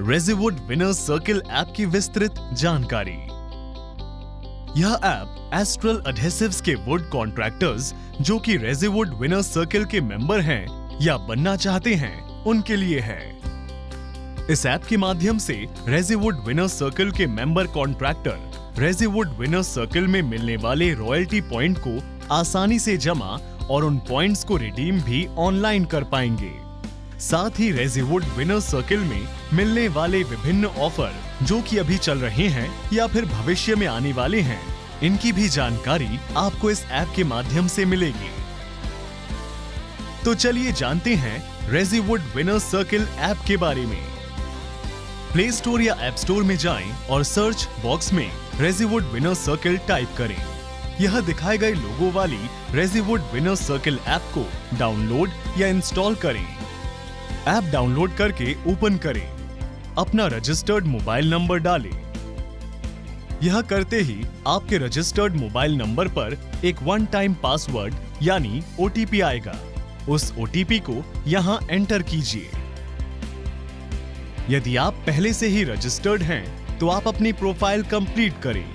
रेज़ीवुड winners circle app की विस्तृत जानकारी। यह ऐप एस्ट्रल एडहेसिव्स के वुड कॉन्ट्रैक्टर्स जो कि रेज़ीवुड विनर्स सर्किल के मेंबर हैं या बनना चाहते हैं उनके लिए है। इस ऐप के माध्यम से रेज़ीवुड विनर्स सर्किल के मेंबर कॉन्ट्रैक्टर रेज़ीवुड विनर्स सर्किल में मिलने वाले रॉयल्टी पॉइंट को आसानी से जमा और उन पॉइंट्स को रिडीम भी ऑनलाइन कर पाएंगे। साथ ही रेज़ीवुड विनर्स सर्किल में मिलने वाले विभिन्न ऑफर जो कि अभी चल रहे हैं या फिर भविष्य में आने वाले हैं, इनकी भी जानकारी आपको इस ऐप के माध्यम से मिलेगी। तो चलिए जानते हैं रेज़ीवुड विनर्स सर्किल ऐप के बारे में। प्ले स्टोर या ऐप स्टोर में जाएं और सर्च बॉक्स में रेज़ीवुड विनर्स सर्किल टाइप करें। यह दिखाए गए लोगो वाली रेज़ीवुड विनर्स सर्किल ऐप को डाउनलोड या इंस्टॉल करें। ऐप डाउनलोड करके ओपन करें। अपना रजिस्टर्ड मोबाइल नंबर डालें। यह करते ही आपके रजिस्टर्ड मोबाइल नंबर पर एक वन टाइम पासवर्ड यानी ओटीपी आएगा। उस ओटीपी को यहां एंटर कीजिए। यदि आप पहले से ही रजिस्टर्ड हैं, तो आप अपनी प्रोफाइल कंप्लीट करें।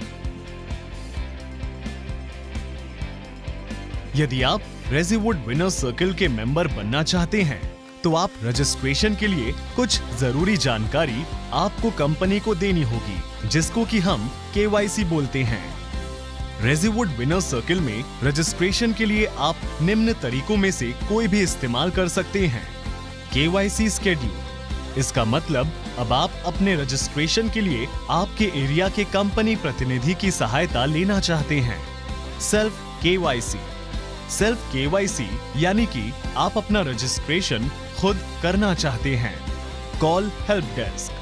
यदि आप रेज़ीवुड विनर्स सर्किल के मेंबर बनना चाहते हैं, तो आप रजिस्ट्रेशन के लिए कुछ जरूरी जानकारी आपको कंपनी को देनी होगी, जिसको कि हम KYC बोलते हैं। रेज़ीवुड विनर्स सर्किल में रजिस्ट्रेशन के लिए आप निम्न तरीकों में से कोई भी इस्तेमाल कर सकते हैं। KYC शेड्यूल, इसका मतलब अब आप अपने रजिस्ट्रेशन के लिए आपके एरिया के कंपनी प्रतिनिधि की सहायता लेना चाहते हैं। सेल्फ KYC यानी कि आप अपना रजिस्ट्रेशन खुद करना चाहते हैं। कॉल हेल्प डेस्क,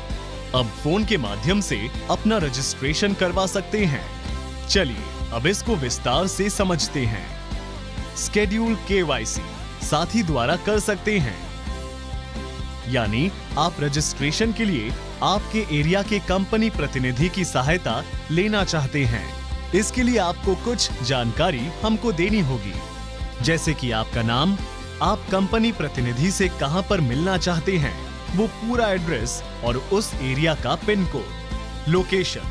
अब फोन के माध्यम से अपना रजिस्ट्रेशन करवा सकते हैं। चलिए अब इसको विस्तार से समझते हैं। स्केड्यूल KYC साथी द्वारा कर सकते हैं, यानी आप रजिस्ट्रेशन के लिए आपके एरिया के कंपनी प्रतिनिधि की सहायता लेना चाहते हैं। इसके लिए आपको कुछ जानकारी हमको देनी होगी, जैसे कि आपका नाम, आप कंपनी प्रतिनिधि से कहां पर मिलना चाहते हैं, वो पूरा एड्रेस और उस एरिया का पिन कोड, लोकेशन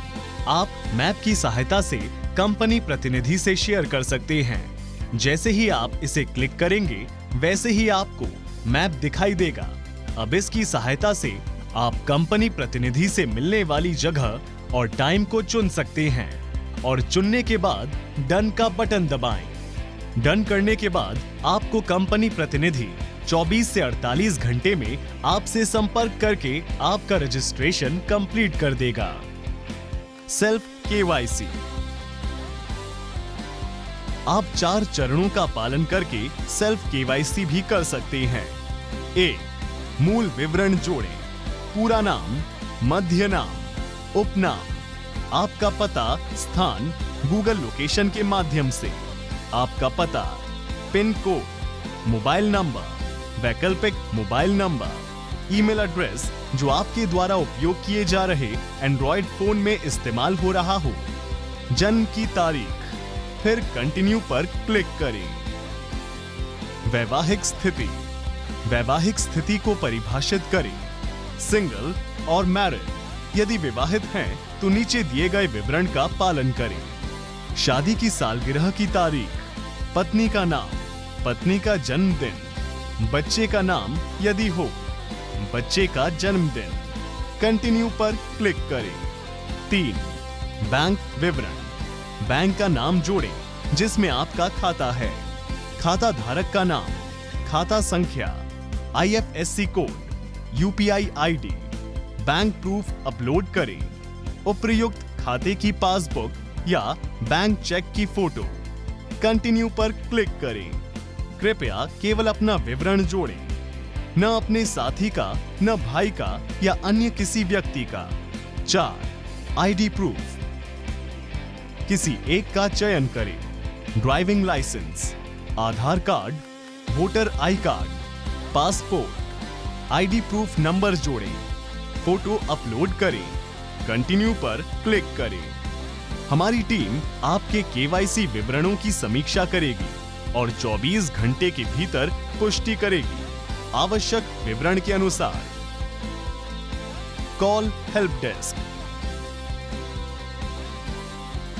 आप मैप की सहायता से कंपनी प्रतिनिधि से शेयर कर सकते हैं। जैसे ही आप इसे क्लिक करेंगे, वैसे ही आपको मैप दिखाई देगा। अब इसकी सहायता से आप कंपनी प्रतिनिधि से मिलने वाली जगह और टाइम को चुन सकते हैं और चुनने के बाद डन का बटन दबाएं। डन करने के बाद आपको कंपनी प्रतिनिधि 24 से 48 घंटे में आपसे संपर्क करके आपका रजिस्ट्रेशन कंप्लीट कर देगा। सेल्फ KYC, आप 4 चरणों का पालन करके सेल्फ KYC भी कर सकते हैं। 1. मूल विवरण जोड़ें। पूरा नाम, मध्य नाम, उपनाम, आपका पता, स्थान गूगल लोकेशन के माध्यम से, आपका पता, पिन कोड, मोबाइल नंबर, वैकल्पिक मोबाइल नंबर, ईमेल एड्रेस जो आपके द्वारा उपयोग किए जा रहे एंड्रॉयड फोन में इस्तेमाल हो रहा हो, जन्म की तारीख, फिर कंटिन्यू पर क्लिक करें। वैवाहिक स्थिति, वैवाहिक स्थिति को परिभाषित करें। सिंगल और मैरिड, यदि विवाहित हैं तो नीचे दिए गए विवरण का पालन करें। शादी की सालगिरह की तारीख, पत्नी का नाम, पत्नी का जन्मदिन, बच्चे का नाम यदि हो, बच्चे का जन्मदिन, कंटिन्यू पर क्लिक करें। 3. बैंक विवरण, बैंक का नाम जोड़ें जिसमें आपका खाता है, खाता धारक का नाम, खाता संख्या, IFSC code, UPI ID, bank proof upload करें। उपयुक्त खाते की पासबुक या बैंक चेक की फोटो, कंटिन्यू पर क्लिक करें। कृपया केवल अपना विवरण जोड़ें, न अपने साथी का, न भाई का या अन्य किसी व्यक्ति का। 4. ID प्रूफ, किसी एक का चयन करें। Driving licence, Aadhaar card, voter I card, passport, ID proof number जोड़ें। फोटो अपलोड करें। कंटिन्यू पर क्लिक करें। हमारी टीम आपके KYC विवरणों की समीक्षा करेगी और 24 घंटे के भीतर पुष्टि करेगी आवश्यक विवरण के अनुसार। Call help desk.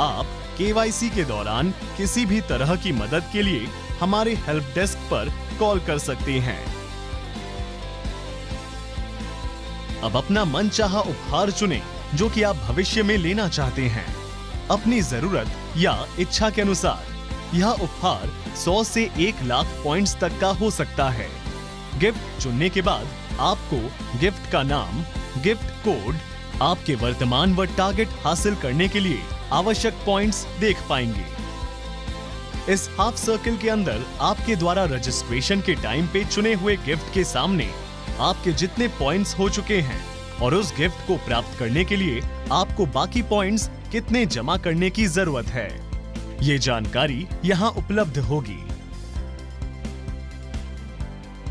आप केवाईसी के दौरान किसी भी तरह की मदद के लिए हमारे हेल्प डेस्क पर कॉल कर सकते हैं। अब अपना मनचाहा उपहार चुनें जो कि आप भविष्य में लेना चाहते हैं। अपनी जरूरत या इच्छा के अनुसार यह उपहार 100 से 1 लाख पॉइंट्स तक का हो सकता है। गिफ्ट चुनने के बाद आपको गिफ्ट का नाम, गिफ्ट कोड, आपके वर्तमान व टारगेट हासिल करने के लिए आवश्यक पॉइंट्स देख पाएंगे। इस हाफ सर्कल के अंदर आपके द्वारा रजिस्ट्रेशन के टाइम पे चुने हुए गिफ्ट के सामने आपके जितने पॉइंट्स हो चुके हैं और उस गिफ्ट को प्राप्त करने के लिए आपको बाकी पॉइंट्स कितने जमा करने की जरूरत है, ये जानकारी यहाँ उपलब्ध होगी।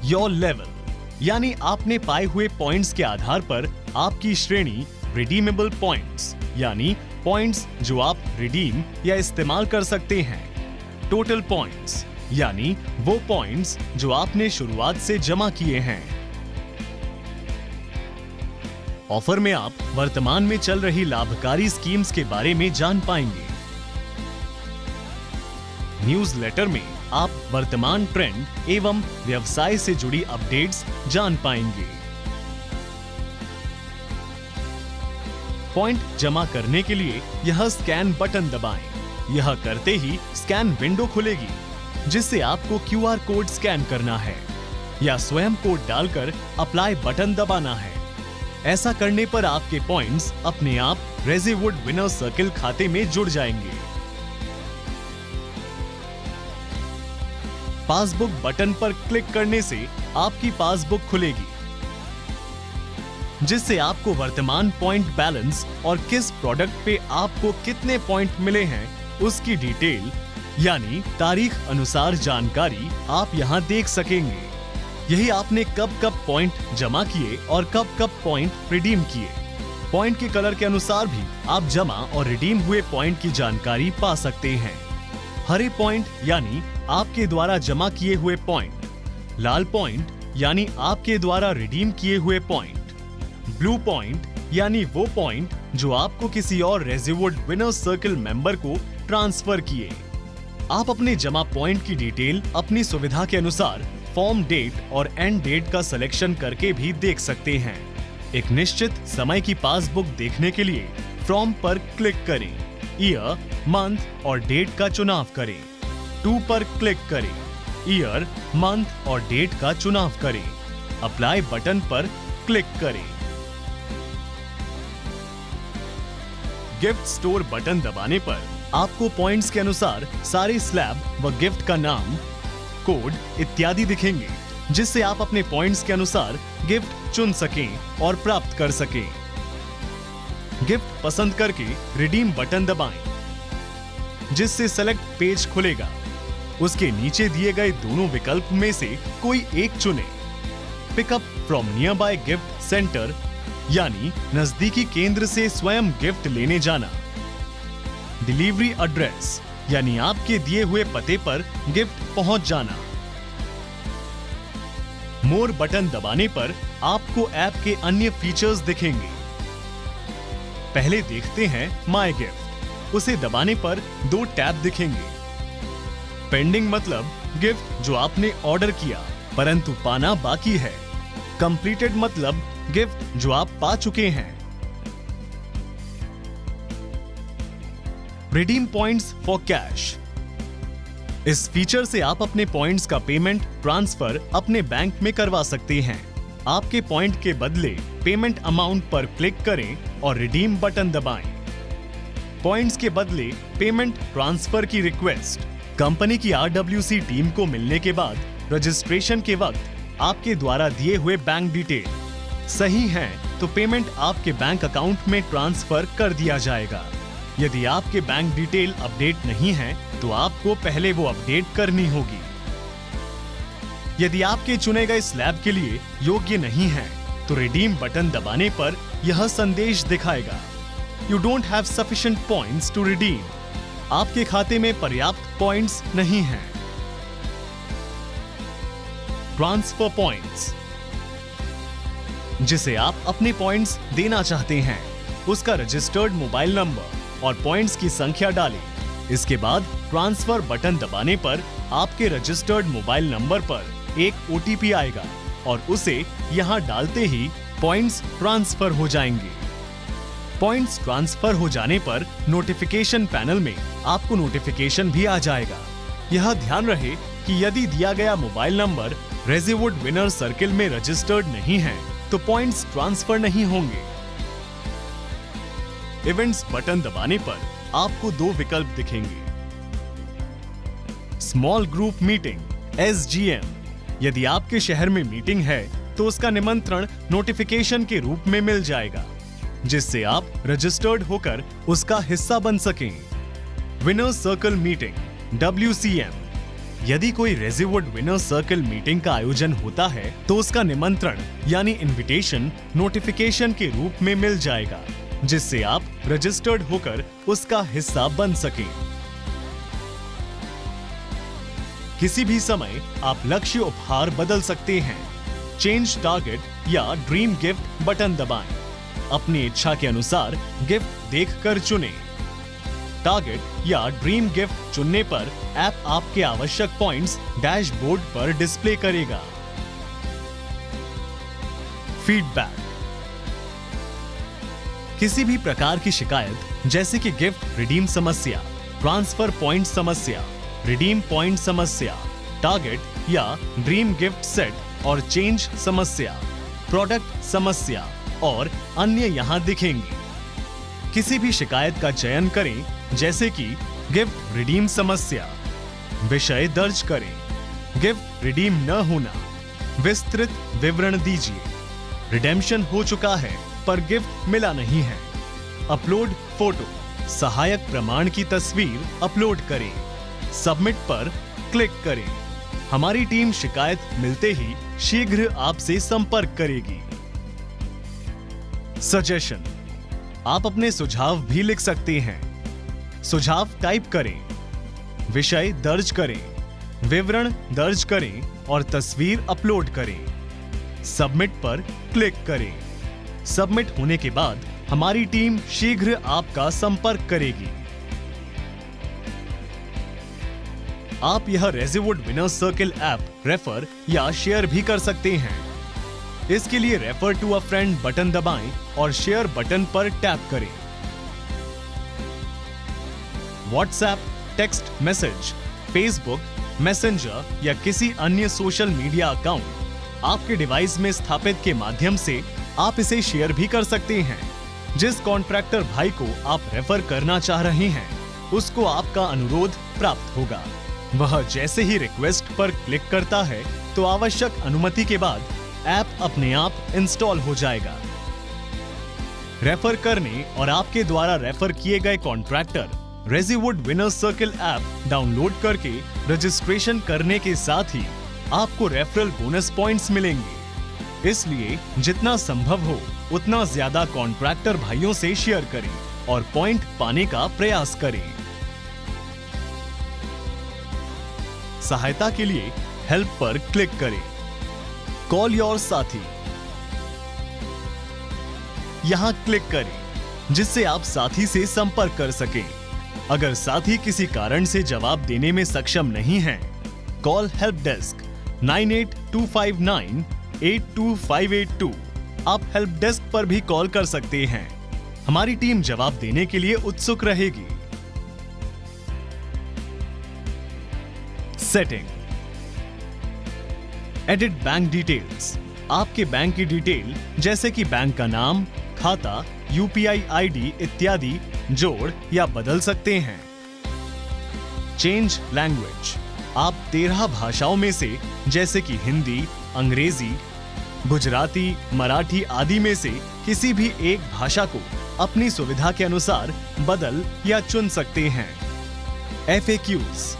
योर लेवल यानी आपने पाए हुए पॉइंट्स के आधार पर आपकी श्रेणी रिडीमेबल पॉइंट्स यानी पॉइंट्स जो आप रिडीम या इस्तेमाल कर सकते हैं। टोटल पॉइंट्स यानी वो पॉइंट्स जो आपने शुरुआत से जमा किए हैं। ऑफर में आप वर्तमान में चल रही लाभकारी स्कीम्स के बारे में जान पाएंगे। न्यूज़लेटर में आप वर्तमान ट्रेंड एवं व्यवसाय से जुड़ी अपडेट्स जान पाएंगे। पॉइंट जमा करने के लिए यह स्कैन बटन दबाएं। यह करते ही स्कैन विंडो खुलेगी जिससे आपको क्यूआर कोड स्कैन करना है या स्वयं कोड डालकर अप्लाई बटन दबाना है। ऐसा करने पर आपके पॉइंट्स अपने आप रेज़ीवुड विनर सर्किल खाते में जुड़ जाएंगे। पासबुक बटन पर क्लिक करने से आपकी पासबुक खुलेगी जिससे आपको वर्तमान पॉइंट बैलेंस और किस प्रोडक्ट पे आपको कितने पॉइंट मिले हैं उसकी डिटेल यानी तारीख अनुसार जानकारी आप यहां देख सकेंगे। यही आपने कब कब पॉइंट जमा किए और कब कब पॉइंट रिडीम किए। पॉइंट के कलर के अनुसार भी आप जमा और रिडीम हुए पॉइंट की जानकारी पा सकते हैं। हरे पॉइंट यानी आपके द्वारा जमा किए हुए पॉइंट, लाल पॉइंट यानी आपके द्वारा रिडीम किए हुए पॉइंट, ब्लू पॉइंट यानी वो पॉइंट जो आपको किसी और रेज़ीवुड विनर सर्किल मेंबर को ट्रांसफर किए। आप अपने जमा पॉइंट की डिटेल अपनी सुविधा के अनुसार फॉर्म डेट और एंड डेट का सिलेक्शन करके भी देख सकते हैं। एक निश्चित समय की पासबुक देखने के लिए फ्रॉम पर क्लिक करें, ईयर, मंथ और डेट का चुनाव करें। टू पर क्लिक करें, ईयर, मंथ और डेट का चुनाव करें। अप्लाई बटन पर क्लिक करें। गिफ्ट स्टोर बटन दबाने पर आपको पॉइंट्स के अनुसार सारे स्लैब व गिफ्ट का नाम, कोड इत्यादि दिखेंगे जिससे आप अपने पॉइंट्स के अनुसार गिफ्ट चुन सकें और प्राप्त कर सकें। गिफ्ट पसंद करके रिडीम बटन दबाएं जिससे सेलेक्ट पेज खुलेगा। उसके नीचे दिए गए दोनों विकल्प में से कोई एक चुनें। Pickup from near by gift centre यानी नजदीकी केंद्र से स्वयं गिफ्ट लेने जाना। डिलीवरी एड्रेस यानी आपके दिए हुए पते पर गिफ्ट पहुंच जाना। मोर बटन दबाने पर आपको ऐप के अन्य फीचर्स दिखेंगे। पहले देखते हैं माय गिफ्ट। उसे दबाने पर 2 टैब दिखेंगे। पेंडिंग मतलब गिफ्ट जो आपने ऑर्डर किया परंतु पाना बाकी है। कंप्लीटेड मतलब गिफ्ट जो आप पा चुके हैं। Redeem points for cash. इस फीचर से आप अपने पॉइंट्स का पेमेंट ट्रांसफर अपने बैंक में करवा सकते हैं। आपके पॉइंट के बदले पेमेंट अमाउंट पर क्लिक करें और रिडीम बटन दबाएं। पॉइंट्स के बदले पेमेंट ट्रांसफर की रिक्वेस्ट कंपनी की RWC टीम को मिलने के बाद रजिस्ट्रेशन के वक्त आपके द्वारा दिए हुए बैंक डिटेल सही हैं तो पेमेंट आपके बैंक अकाउंट में ट्रांसफर कर दिया जाएगा। यदि आपके बैंक डिटेल अपडेट नहीं है तो आपको पहले वो अपडेट करनी होगी। यदि आपके चुने गए स्लैब के लिए योग्य नहीं है तो रिडीम बटन दबाने पर यह संदेश दिखाएगा, you don't have sufficient points to redeem. आपके खाते में पर्याप्त पॉइंट्स नहीं हैं। Transfer points. जिसे आप अपने पॉइंट्स देना चाहते हैं, उसका रजिस्टर्ड मोबाइल नंबर और पॉइंट्स की संख्या डालें। इसके बाद ट्रांसफर बटन दबाने पर आपके रजिस्टर्ड मोबाइल नंबर पर एक OTP आएगा और उसे यहां डालते ही पॉइंट्स ट्रांसफर हो जाएंगे। पॉइंट्स ट्रांसफर हो जाने पर नोटिफिकेशन पैनल में आपको नोटिफिकेशन भी आ जाएगा। यह ध्यान रहे कि यदि दिया गया मोबाइल नंबर रेज़ीवुड विनर सर्किल में रजिस्टर्ड नहीं है तो पॉइंट्स ट्रांसफर नहीं होंगे। इवेंट्स बटन दबाने पर आपको दो विकल्प दिखेंगे। स्मॉल ग्रुप मीटिंग SGM, यदि आपके शहर में मीटिंग है तो उसका निमंत्रण नोटिफिकेशन के रूप में मिल जाएगा, जिससे आप रजिस्टर्ड होकर उसका हिस्सा बन सकें। विनर सर्कल मीटिंग WCM, यदि कोई रेज़ीवुड विनर सर्कल मीटिंग का आयोजन होता है तो उसका निमंत्रण यानी इनविटेशन नोटिफिकेशन के रूप में मिल जाएगा, जिससे आप रजिस्टर्ड होकर उसका हिस्सा बन सकें। किसी भी समय आप लक्ष्य उपहार बदल सकते हैं। चेंज टारगेट या ड्रीम गिफ्ट बटन दबाएं। अपनी इच्छा के अनुसार गिफ्ट देखकर चुनें। टारगेट या ड्रीम गिफ्ट चुनने पर ऐप आपके आवश्यक पॉइंट्स डैशबोर्ड पर डिस्प्ले करेगा। फीडबैक, किसी भी प्रकार की शिकायत जैसे कि गिफ्ट रिडीम समस्या, ट्रांसफर पॉइंट समस्या, रिडीम पॉइंट समस्या, टारगेट या ड्रीम गिफ्ट सेट और चेंज समस्या, प्रोडक्ट समस्या और अन्य यहां दिखेंगी। किसी भी शिकायत का चयन करें, जैसे कि गिफ्ट रिडीम समस्या, विषय दर्ज करें, गिफ्ट रिडीम न होना, विस्तृत विवरण दीजिए, रिडेम्पशन हो चुका है पर गिफ्ट मिला नहीं है, अपलोड फोटो, सहायक प्रमाण की तस्वीर अपलोड करें, सबमिट पर क्लिक करें। हमारी टीम शिकायत मिलते ही शीघ्र आपसे संपर्क करेगी। सजेशन, आप अपने सुझाव भी लिख सकते हैं। सुझाव टाइप करें, विषय दर्ज करें, विवरण दर्ज करें और तस्वीर अपलोड करें। सबमिट पर क्लिक करें। सबमिट होने के बाद हमारी टीम शीघ्र आपका संपर्क करेगी। आप यह रेज़ीवुड विनर सर्किल ऐप रेफर या शेयर भी कर सकते हैं। इसके लिए refer to a friend button दबाएं और शेयर बटन पर टैप करें। WhatsApp, text message, Facebook, Messenger या किसी अन्य सोशल मीडिया अकाउंट आपके डिवाइस में स्थापित के माध्यम से आप इसे शेयर भी कर सकते हैं। जिस कॉन्ट्रैक्टर भाई को आप रेफर करना चाह रहे हैं, उसको आपका अनुरोध प्राप्त होगा। वह जैसे ही रिक्वेस्ट पर क्लिक करता है तो आवश्यक अनुमति के बाद ऐप अपने आप इंस्टॉल हो जाएगा। रेफर करने और आपके द्वारा रेफर किए गए कॉन्ट्रैक्टर रेज़ीवुड विनर सर्किल ऐप डाउनलोड करके रजिस्ट्रेशन करने के साथ ही आपको रेफरल बोनस पॉइंट्स मिलेंगे। इसलिए जितना संभव हो उतना ज्यादा कॉन्ट्रैक्टर भाइयों से शेयर करें और पॉइंट पाने का प्रयास करें। सहायता के लिए हेल्प पर क्लिक करें। कॉल योर साथी, यहां क्लिक करें जिससे आप साथी से संपर्क कर सकें। अगर साथी किसी कारण से जवाब देने में सक्षम नहीं है, कॉल हेल्प डेस्क 9825982582। आप हेल्प डेस्क पर भी कॉल कर सकते हैं। हमारी टीम जवाब देने के लिए उत्सुक रहेगी। सेटिंग, एडिट बैंक डिटेल्स, आपके बैंक की डिटेल जैसे कि बैंक का नाम, खाता, UPI ID इत्यादि जोड़ या बदल सकते हैं। चेंज लैंग्वेज, आप 13 भाषाओं में से जैसे कि हिंदी, अंग्रेजी, गुजराती, मराठी आदि में से किसी भी एक भाषा को अपनी सुविधा के अनुसार बदल या चुन सकते हैं। FAQs,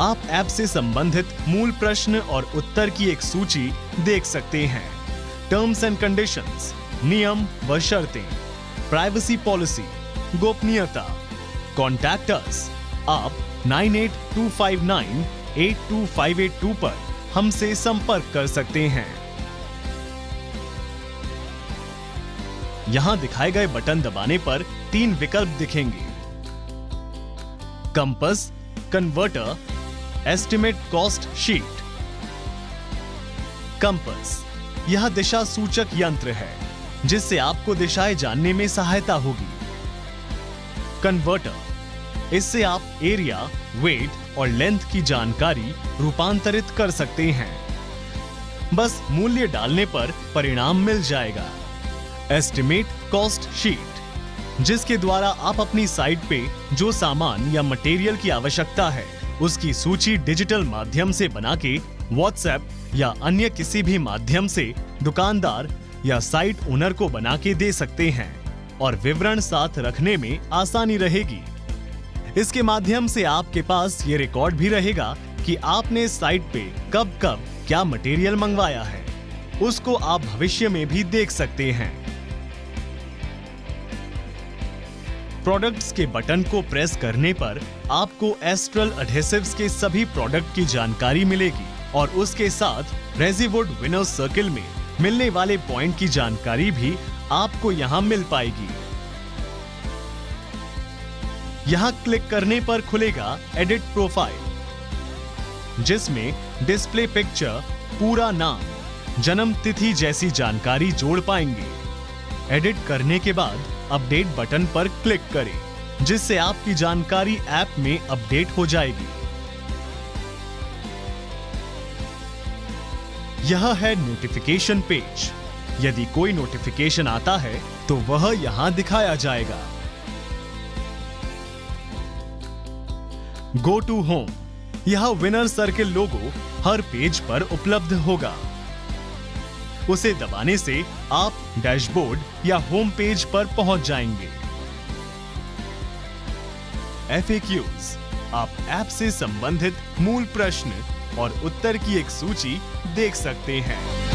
आप ऐप से संबंधित मूल प्रश्न और उत्तर की एक सूची देख सकते हैं। टर्म्स एंड कंडीशंस, नियम व शर्तें, प्राइवेसी पॉलिसी, गोपनीयता। कॉन्टैक्ट अस, आप 9825982582 पर हमसे संपर्क कर सकते हैं। यहाँ दिखाए गए बटन दबाने पर 3 विकल्प दिखेंगे। Compass, converter, estimate cost sheet. Compass यह दिशा सूचक यंत्र है जिससे आपको दिशाएं जानने में सहायता होगी। कन्वर्टर, इससे आप एरिया, वेट और लेंथ की जानकारी रूपांतरित कर सकते हैं। बस मूल्य डालने पर परिणाम मिल जाएगा। एस्टिमेट कॉस्ट शीट, जिसके द्वारा आप अपनी साइट पे जो सामान या मटेरियल की आवश्यकता है उसकी सूची डिजिटल माध्यम से बना के व्हाट्सएप या अन्य किसी भी माध्यम से दुकानदार या साइट ओनर को बना के दे सकते हैं और विवरण साथ रखने में आसानी रहेगी। इसके माध्यम से आपके पास ये रिकॉर्ड भी रहेगा कि आपने साइट पे कब कब क्या मटेरियल मंगवाया है, उसको आप भविष्य में भी देख सकते हैं। प्रोडक्ट्स के बटन को प्रेस करने पर आपको एस्ट्रल एडहेसिव्स के सभी प्रोडक्ट की जानकारी मिलेगी और उसके साथ रेजीवुड विनर्स सर्किल में मिलने वाले पॉइंट की जानकारी भी आपको यहां मिल पाएगी। यहां क्लिक करने पर खुलेगा एडिट प्रोफाइल, जिसमें डिस्प्ले पिक्चर, पूरा नाम, जन्म तिथि जैसी जानकारी जोड़ पाएंगे। एडिट करने के बाद अपडेट बटन पर क्लिक करें, जिससे आपकी जानकारी ऐप में अपडेट हो जाएगी। यह है नोटिफिकेशन पेज। यदि कोई नोटिफिकेशन आता है तो वह यहां दिखाया जाएगा। गो टू होम, यह विनर सर्किल लोगो हर पेज पर उपलब्ध होगा। उसे दबाने से आप डैशबोर्ड या होम पेज पर पहुंच जाएंगे। FAQs, आप ऐप से संबंधित मूल प्रश्न और उत्तर की एक सूची देख सकते हैं।